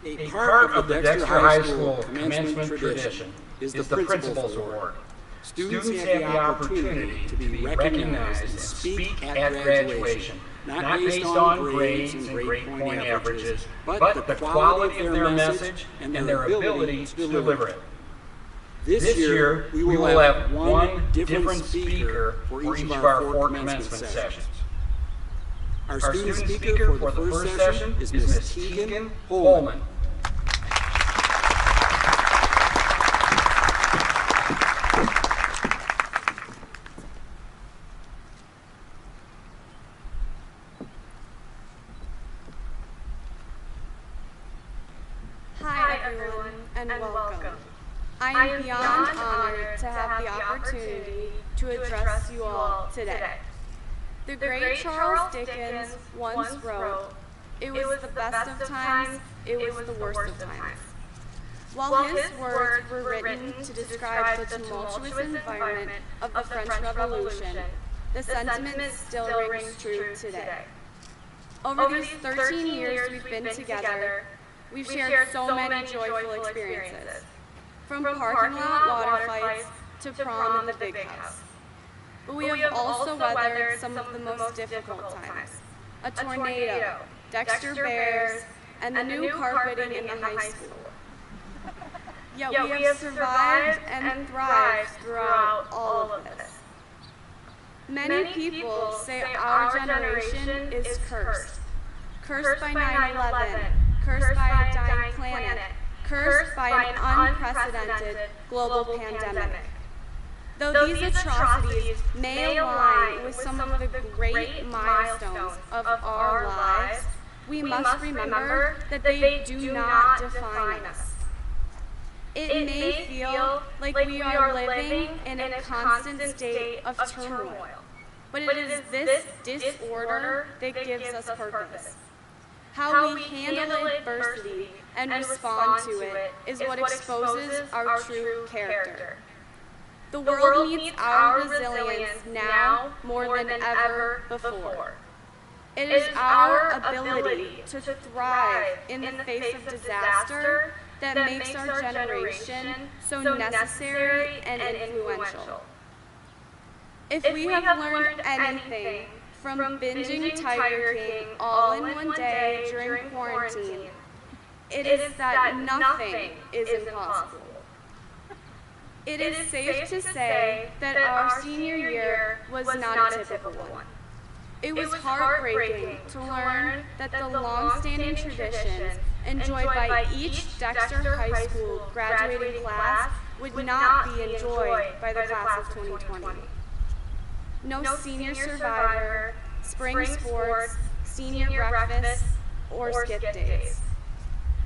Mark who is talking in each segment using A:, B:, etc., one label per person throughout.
A: A part of the Dexter High School commencement tradition is the Principal's Award. Students have the opportunity to be recognized and speak at graduation, not based on grades and grade point averages, but the quality of their message and their ability to deliver it. This year, we will have one different speaker for each of our 4 commencement sessions. Our student speaker for the first session is Ms. Tegan Holman.
B: Hi everyone, and welcome. I am beyond honored to have the opportunity to address you all today. The great Charles Dickens once wrote, "It was the best of times, it was the worst of times." While his words were written to describe the tumultuous environment of the French Revolution, the sentiment still rings true today. Over these 13 years we've been together, we've shared so many joyful experiences, from parking lot water fights to prom in the big house. But we have also weathered some of the most difficult times: a tornado, Dexter Bears, and the new carpeting in the high school. Yet we have survived and thrived throughout all of this. Many people say our generation is cursed. Cursed by 9/11, cursed by a dying planet, cursed by an unprecedented global pandemic. Though these atrocities may align with some of the great milestones of our lives, we must remember that they do not define us. It may feel like we are living in a constant state of turmoil, but it is this disorder that gives us purpose. How we handle adversity and respond to it is what exposes our true character. The world needs our resilience now more than ever before. It is our ability to thrive in the face of disaster that makes our generation so necessary and influential. If we have learned anything from binging Tiger King all in one day during quarantine, it is that nothing is impossible. It is safe to say that our senior year was not a typical one. It was heartbreaking to learn that the long-standing traditions enjoyed by each Dexter High School graduating class would not be enjoyed by the class of 2020. No senior survivor, spring sports, senior breakfast, or skip days.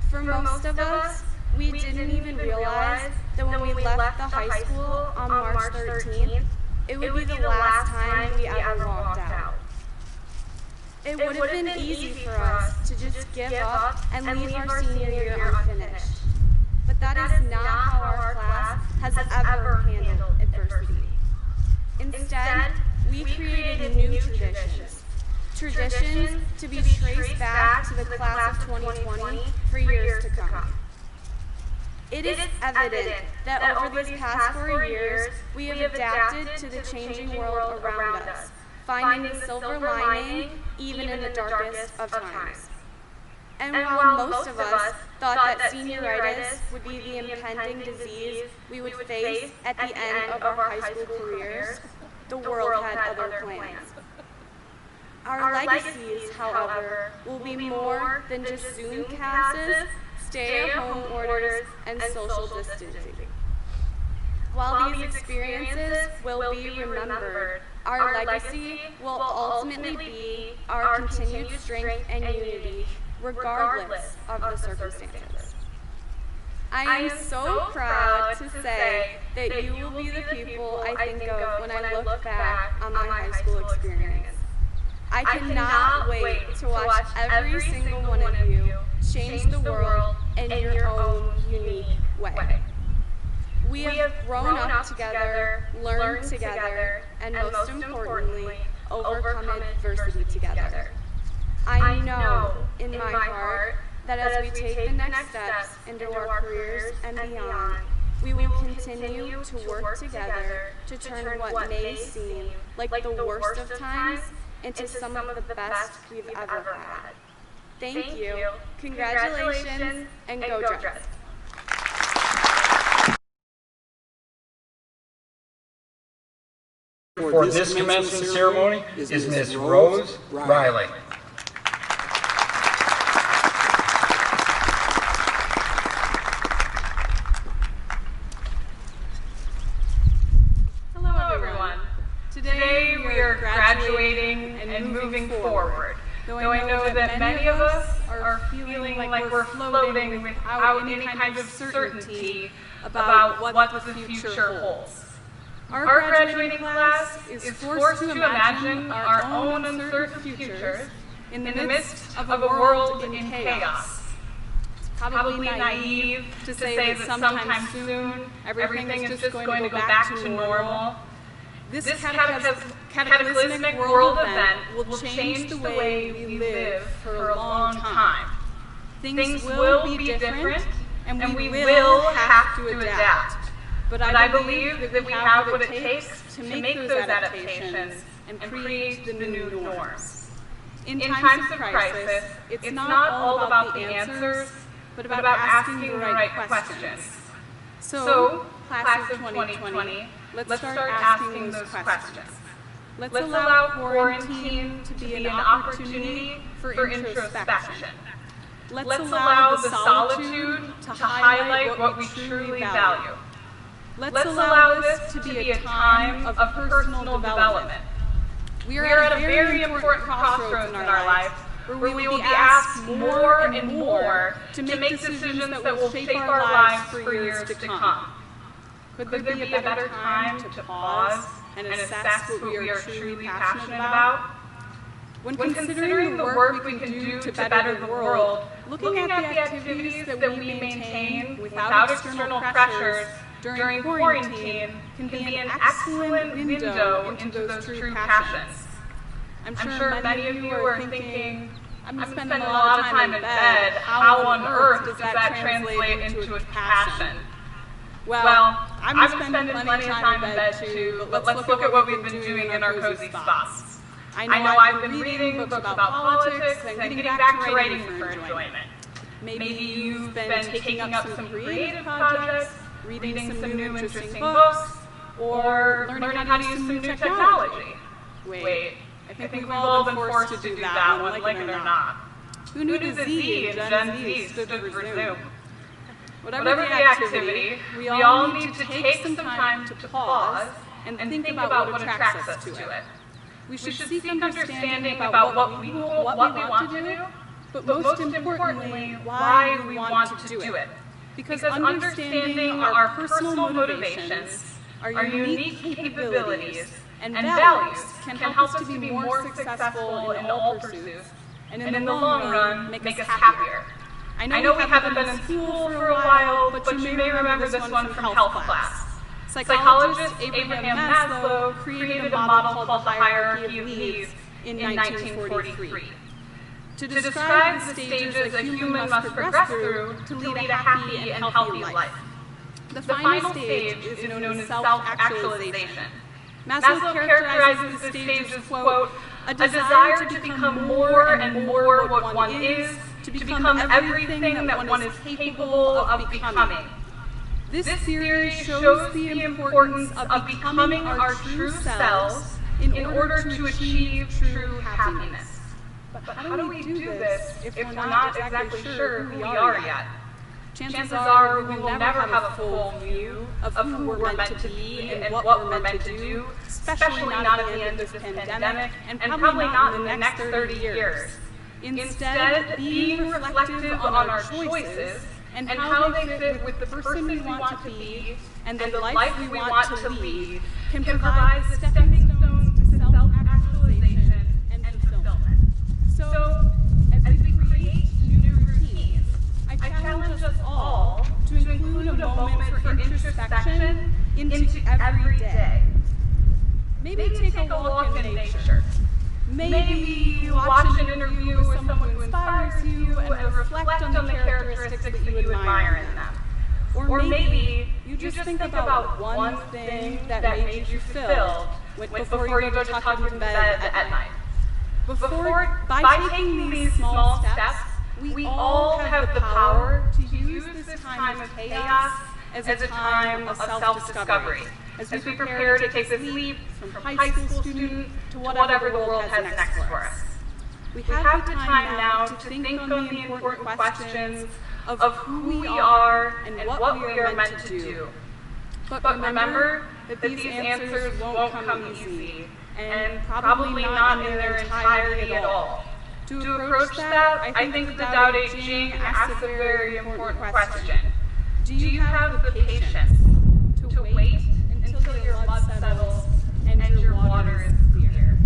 B: For most of us, we didn't even realize that when we left the high school on March 13th, it would be the last time we ever walked out. It would have been easy for us to just give up and leave our senior year unfinished. But that is not how our class has ever handled adversity. Instead, we created new traditions. Traditions to be traced back to the class of 2020 for years to come. It is evident that over these past 4 years, we have adapted to the changing world around us, finding the silver lining even in the darkest of times. And while most of us thought that senioritis would be the impending disease we would face at the end of our high school careers, the world had other plans. Our legacies, however, will be more than just Zoom classes, stay-at-home orders, and social distancing. While these experiences will be remembered, our legacy will ultimately be our continued strength and unity, regardless of the circumstances. I am so proud to say that you will be the people I think of when I look back on my high school experience. I cannot wait to watch every single one of you change the world in your own unique way. We have grown up together, learned together, and most importantly, overcome adversity together. I know in my heart that as we take the next steps into our careers and beyond, we will continue to work together to turn what may seem like the worst of times into some of the best we've ever had. Thank you, congratulations, and go Dress!
A: For this commencement ceremony is Ms. Rose Riley.
C: Hello everyone. Today we are graduating and moving forward. Though I know that many of us are feeling like we're floating without any kind of certainty about what the future holds. Our graduating class is forced to imagine our own uncertain futures in the midst of a world in chaos. It's probably naive to say that sometime soon everything is just going to go back to normal. This cataclysmic world event will change the way we live for a long time. Things will be different, and we will have to adapt. But I believe that we have what it takes to make those adaptations and create the new norms. In times of crisis, it's not all about the answers, but about asking the right questions. So, class of 2020, let's start asking those questions. Let's allow quarantine to be an opportunity for introspection. Let's allow the solitude to highlight what we truly value. Let's allow this to be a time of personal development. We are at a very important crossroads in our life where we will be asked more and more to make decisions that will shape our lives for years to come. Could there be a better time to pause and assess what we are truly passionate about? When considering the work we can do to better the world, looking at the activities that we maintain without external pressures during quarantine can be an excellent window into those true passions. I'm sure many of you are thinking, I'm spending a lot of time in bed, how on earth does that translate into a passion? Well, I've been spending plenty of time in bed too, but let's look at what we've been doing in our cozy spots. I know I've been reading books about politics and getting back to writing for enjoyment. Maybe you've been taking up some creative projects, reading some new interesting books, or learning how to use some new technology. Wait, I think we've all been forced to do that one, like it or not. Who knew the Z in Gen Z stood for Zoom? Whatever the activity, we all need to take some time to pause and think about what attracts us to it. We should seek understanding about what we want to do, but most importantly, why we want to do it. Because understanding our personal motivations, our unique capabilities, and values can help us to be more successful in all pursuits, and in the long run, make us happier. I know we haven't been in school for a while, but you may remember this one from health class. Psychologist Abraham Maslow created a model called the hierarchy of needs in 1943. To describe the stages a human must progress through to lead a happy and healthy life. The final stage is known as self-actualization. Maslow characterizes the stage as, quote, a desire to become more and more what one is, to become everything that one is capable of becoming. This theory shows the importance of becoming our true selves in order to achieve true happiness. But how do we do this if we're not exactly sure who we are yet? Chances are we will never have a full view of who we're meant to be and what we're meant to do, especially not at the end of this pandemic, and probably not in the next 30 years. Instead, being reflective on our choices and how they fit with the person we want to be and the life we want to lead can provide the stepping stones to self-actualization and fulfillment. So, as we create new routines, I challenge us all to include a moment for introspection into every day. Maybe take a walk in nature. Maybe you watch an interview with someone who inspires you and reflect on the characteristics that you admire in them. Or maybe you just think about one thing that made you fulfilled before you go to tuck into bed at night. By taking these small steps, we all have the power to use this time of chaos as a time of self-discovery, as we prepare to take this leap from high school student to whatever the world has next for us. We have the time now to think on the important questions of who we are and what we are meant to do. But remember that these answers won't come easy, and probably not in their entirety at all. To approach that, I think the Tao Te Ching asks a very important question. Do you have the patience to wait until your blood settles and your water is clear?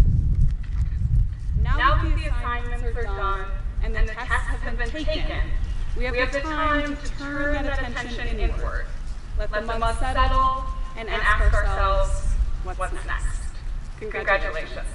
C: Now that the assignments are done and the tests have been taken, we have the time to turn that attention inward. Let the mud settle and ask ourselves, what's next? Congratulations.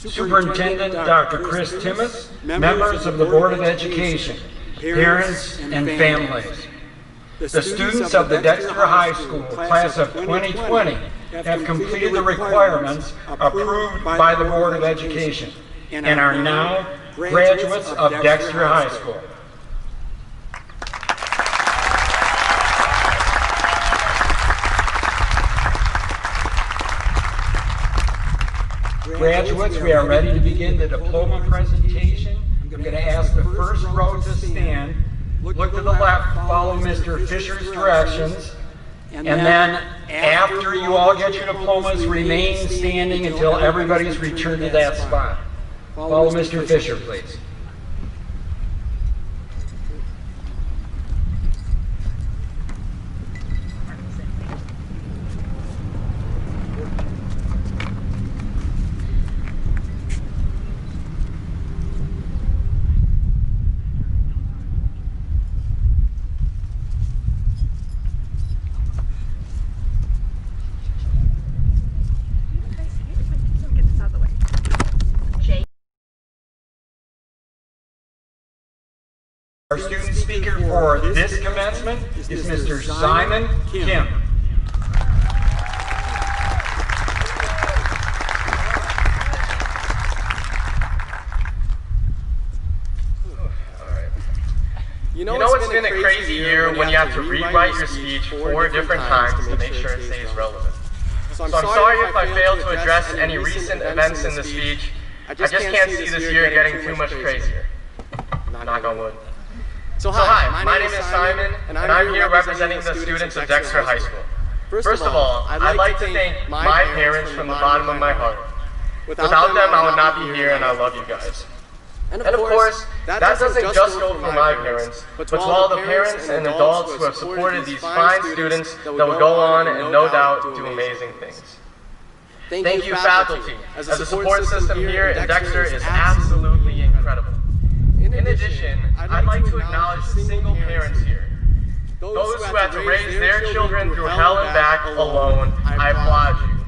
A: Superintendent Dr. Chris Timmis, members of the Board of Education, parents and families. The students of the Dexter High School class of 2020 have completed the requirements approved by the Board of Education and are now graduates of Dexter High School. Graduates, we are ready to begin the diploma presentation. I'm going to ask the first row to stand. Look to the left, follow Mr. Fisher's directions, and then after you all get your diplomas, remain standing until everybody's returned to that spot. Follow Mr. Fisher, please. Our student speaker for this commencement is Mr. Simon Kim.
D: You know it's been a crazy year when you have to rewrite your speech 4 different times to make sure it stays relevant. So I'm sorry if I failed to address any recent events in the speech. I just can't see this year getting too much crazier. Knock on wood. So hi, my name is Simon, and I'm here representing the students of Dexter High School. First of all, I'd like to thank my parents from the bottom of my heart. Without them, I would not be here, and I love you guys. And of course, that doesn't just go for my parents, but to all the parents and adults who have supported these fine students that will go on and no doubt do amazing things. Thank you, faculty, as the support system here at Dexter is absolutely incredible. In addition, I'd like to acknowledge the single parents here. Those who had to raise their children through hell and back alone, I applaud you.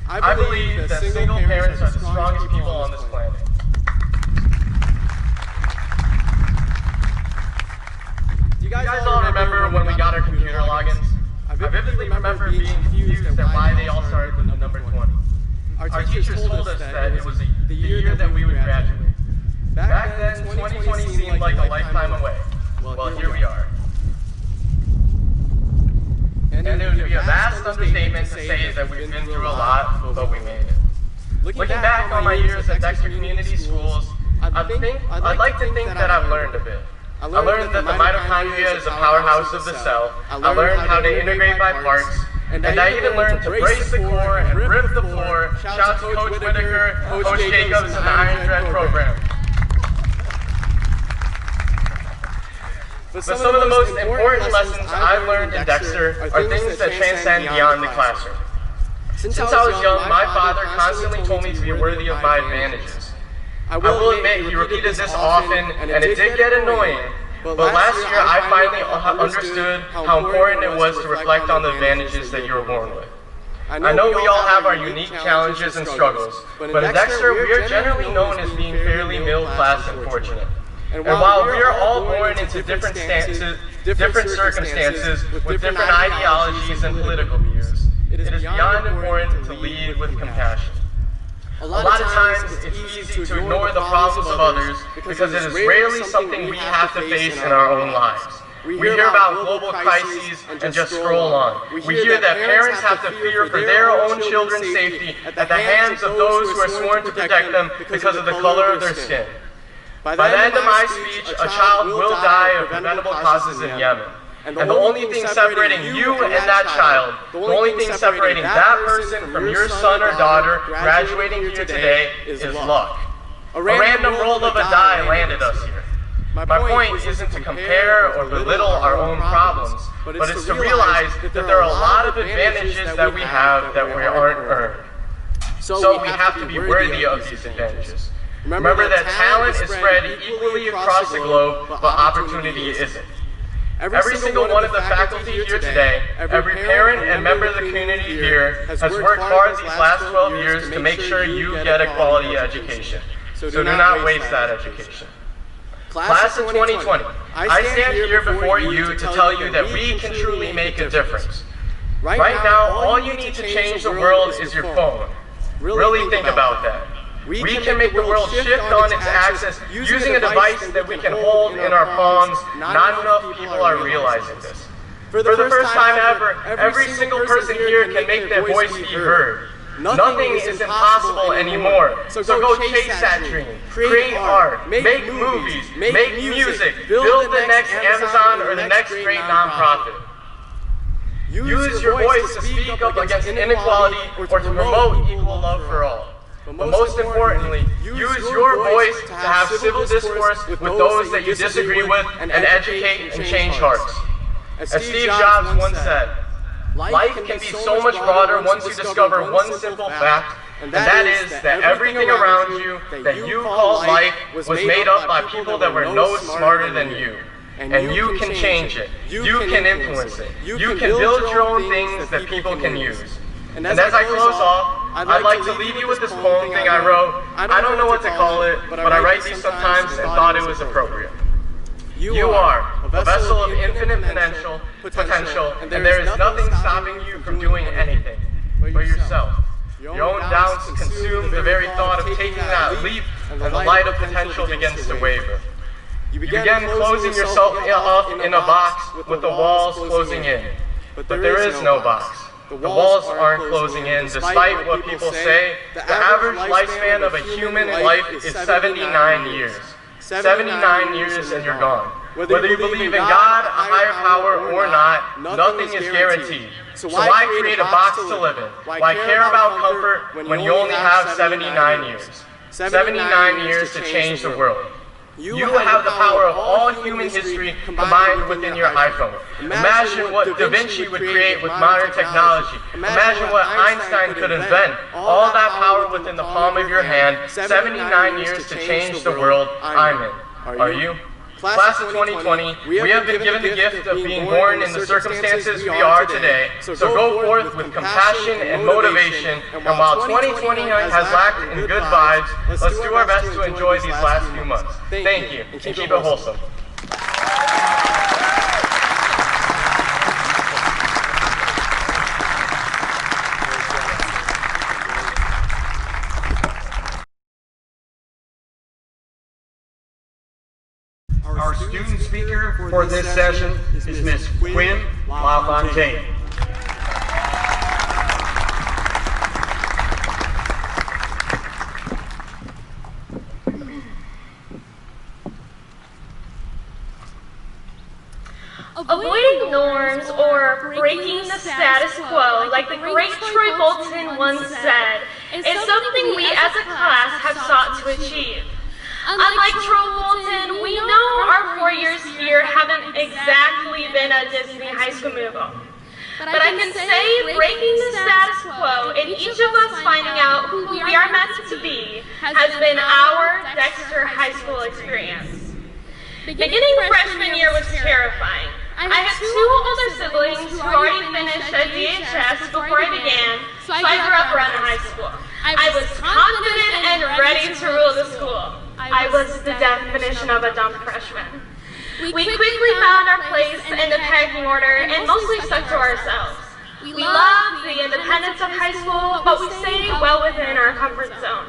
D: I believe that single parents are the strongest people on this planet. Do you guys all remember when we got our computer logins? I vividly remember being confused at why they all started with the number 20. Our teachers told us that it was the year that we would graduate. Back then, 2020 seemed like a lifetime away. Well, here we are. And it would be a vast understatement to say that we've been through a lot, but we made it. Looking back on my years at Dexter Community Schools, I'd like to think that I've learned a bit. I learned that the mitochondria is a powerhouse of the cell. I learned how to integrate by parts. And I even learned to brace the core and rip the floor. Shout out to Coach Whitaker, Coach Jacobs, and the Iron Dread program. But some of the most important lessons I've learned in Dexter are things that transcend beyond the classroom. Since I was young, my father constantly told me to be worthy of my advantages. I will admit he repeated this often, and it did get annoying, but last year I finally understood how important it was to reflect on the advantages that you were born with. I know we all have our unique challenges and struggles, but at Dexter we are generally known as being fairly middle class and fortunate. And while we are all born into different circumstances with different ideologies and political views, it is beyond important to lead with compassion. A lot of times it's easy to ignore the problems of others because it is rarely something we have to face in our own lives. We hear about global crises and just scroll on. We hear that parents have to fear for their own children's safety at the hands of those who are sworn to protect them because of the color of their skin. By the end of my speech, a child will die of preventable causes in Yemen. And the only thing separating you and that child, the only thing separating that person from your son or daughter graduating here today is luck. A random roll of a die landed us here. My point isn't to compare or belittle our own problems, but it's to realize that there are a lot of advantages that we have that we aren't earned. So we have to be worthy of these advantages. Remember that talent is spread equally across the globe, but opportunity isn't. Every single one of the faculty here today, every parent and member of the community here has worked hard these last 12 years to make sure you get a quality education. So do not waste that education. Class of 2020, I stand here before you to tell you that we can truly make a difference. Right now, all you need to change the world is your phone. Really think about that. We can make the world shift on its axis using a device that we can hold in our palms. Not enough people are realizing this. For the first time ever, every single person here can make their voice be heard. Nothing is impossible anymore. So go chase that dream. Create art, make movies, make music, build the next Amazon or the next great nonprofit. Use your voice to speak up against inequality or to promote equal love for all. But most importantly, use your voice to have civil discourse with those that you disagree with and educate and change hearts. As Steve Jobs once said, life can be so much broader once you discover one simple fact, and that is that everything around you that you call life was made up by people that were no smarter than you. And you can change it. You can influence it. You can build your own things that people can use. And as I close off, I'd like to leave you with this poem thing I wrote. I don't know what to call it, but I write these sometimes and thought it was appropriate. You are a vessel of infinite potential, and there is nothing stopping you from doing anything but yourself. Your own doubts consume the very thought of taking that leap, and the light of potential begins to waver. You begin closing yourself up in a box with the walls closing in, but there is no box. The walls aren't closing in, despite what people say. The average lifespan of a human life is 79 years. 79 years and you're gone. Whether you believe in God, a higher power, or not, nothing is guaranteed. So why create a box to live in? Why care about comfort when you only have 79 years? 79 years to change the world. You have the power of all human history combined within your iPhone. Imagine what Da Vinci would create with modern technology. Imagine what Einstein could invent. All that power within the palm of your hand. 79 years to change the world I'm in. Are you? Class of 2020, we have been given the gift of being born in the circumstances we are today. So go forth with compassion and motivation. And while 2020 has lacked in good vibes, let's do our best to enjoy these last few months. Thank you, and keep it wholesome.
E: Our student speaker for this session is Ms. Quinn LaFontaine.
F: Avoiding norms or breaking the status quo, like the great Troy Bolton once said, is something we as a class have sought to achieve. Unlike Troy Bolton, we know our 4 years here haven't exactly been a Disney high school movie. But I can say breaking the status quo and each of us finding out who we are meant to be has been our Dexter High School experience. Beginning freshman year was terrifying. I had two older siblings who already finished at DHS before I began, so I grew up around high school. I was confident and ready to rule the school. I was the definition of a dumb freshman. We quickly found our place in the pecking order and mostly stuck to ourselves. We loved the independence of high school, but we stayed well within our comfort zone.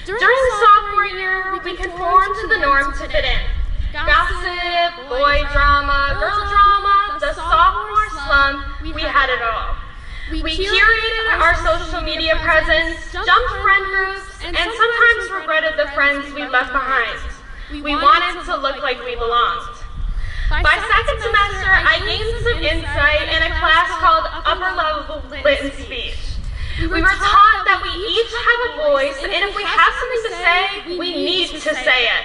F: During sophomore year, we conformed to the norm to fit in. Gossip, boy drama, girl drama, the sophomore slump, we had it all. We curated our social media presence, jumped friend groups, and sometimes regretted the friends we left behind. We wanted to look like we belonged. By second semester, I gained some insight in a class called Upper Level Lit and Speech. We were taught that we each have a voice, and if we have something to say, we need to say it.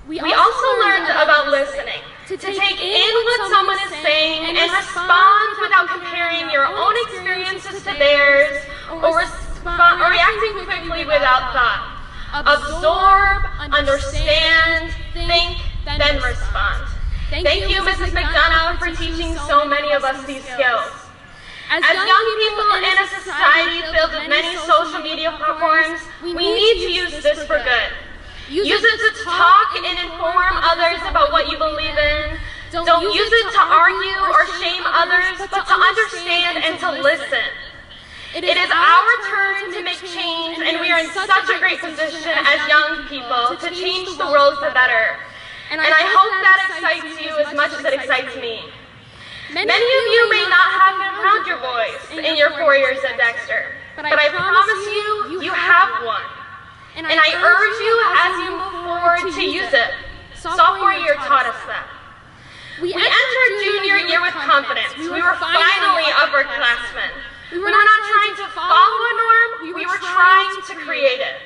F: We also learned about listening, to take in what someone is saying and respond without comparing your own experiences to theirs or reacting quickly without thought. Absorb, understand, think, then respond. Thank you, Mrs. McDonough, for teaching so many of us these skills. As young people in a society filled with many social media platforms, we need to use this for good. Use it to talk and inform others about what you believe in. Don't use it to argue or shame others, but to understand and to listen. It is our turn to make change, and we are in such a great position as young people to change the world for better. And I hope that excites you as much as it excites me. Many of you may not have found your voice in your 4 years at Dexter, but I promise you, you have one. And I urge you as you move forward to use it. Sophomore year taught us that. We entered junior year with confidence. We were finally upperclassmen. We were not trying to follow a norm, we were trying to create it.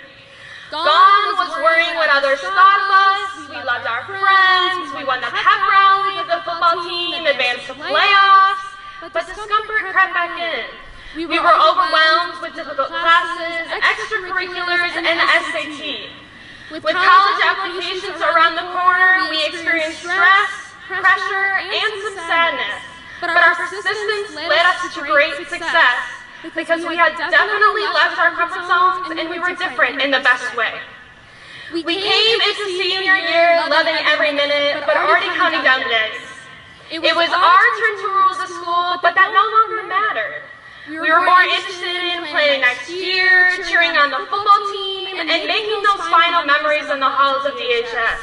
F: Gone was worrying what others thought of us. We loved our friends. We won the pep rally, the football team advanced to playoffs. But discomfort crept back in. We were overwhelmed with difficult classes, extracurriculars, and the SAT. With college applications around the corner, we experienced stress, pressure, and some sadness. But our persistence led us to great success because we had definitely left our comfort zones and we were different in the best way. We came into senior year loving every minute, but already counting down the days. It was our turn to rule the school, but that no longer mattered. We were more interested in planning next year, cheering on the football team, and making those final memories in the halls of DHS.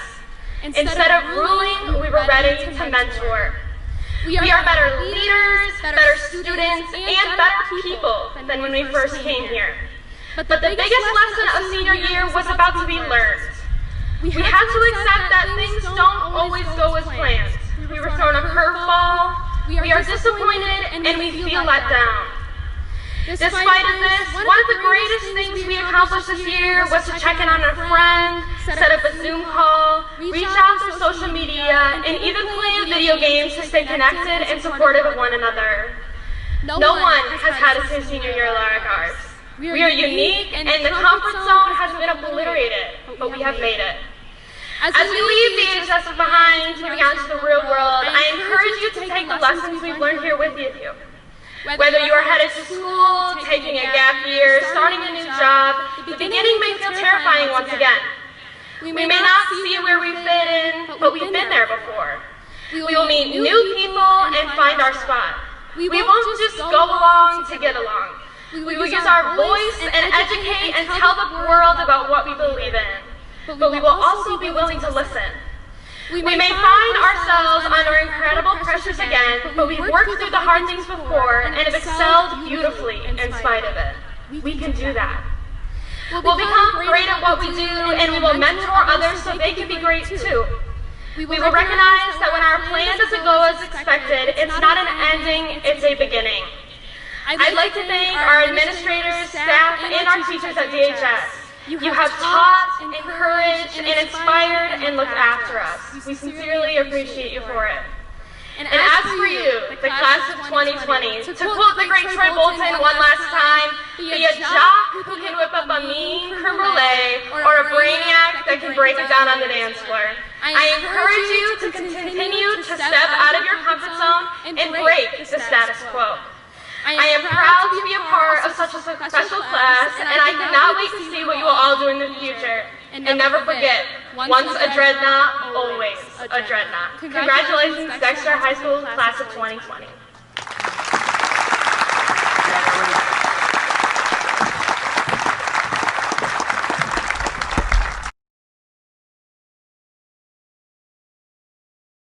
F: Instead of ruling, we were ready to mentor. We are better leaders, better students, and better people than when we first came here. But the biggest lesson of senior year was about to be learned. We had to accept that things don't always go as planned. We were thrown a curveball, we are disappointed, and we feel let down. Despite of this, one of the greatest things we accomplished this year was to check in on a friend, set up a Zoom call, reach out through social media, and even play video games to stay connected and supportive of one another. No one has had a senior year like ours. We are unique, and the comfort zone has been obliterated, but we have made it. As we leave DHS behind, moving out to the real world, I encourage you to take the lessons we've learned here with you. Whether you are headed to school, taking a gap year, starting a new job, the beginning may feel terrifying once again. We may not see where we fit in, but we've been there before. We will meet new people and find our spot. We won't just go along to get along. We will use our voice and educate and tell the world about what we believe in. But we will also be willing to listen. We may find ourselves under incredible pressures again, but we've worked through the hard things before and have excelled beautifully in spite of it. We can do that. We'll become great at what we do, and we will mentor others so they can be great too. We will recognize that when our plan doesn't go as expected, it's not an ending, it's a beginning. I'd like to thank our administrators, staff, and our teachers at DHS. You have taught, encouraged, and inspired, and looked after us. We sincerely appreciate you for it. And as for you, the class of 2020, to quote the great Troy Bolton one last time, be a jock who can whip up a mean creme brulee or a brainiac that can break it down on the dance floor. I encourage you to continue to step out of your comfort zone and break the status quo. I am proud to be a part of such a special class, and I cannot wait to see what you will all do in the future. And never forget, once a dreadnought, always a dreadnought. Congratulations, Dexter High School, class of 2020.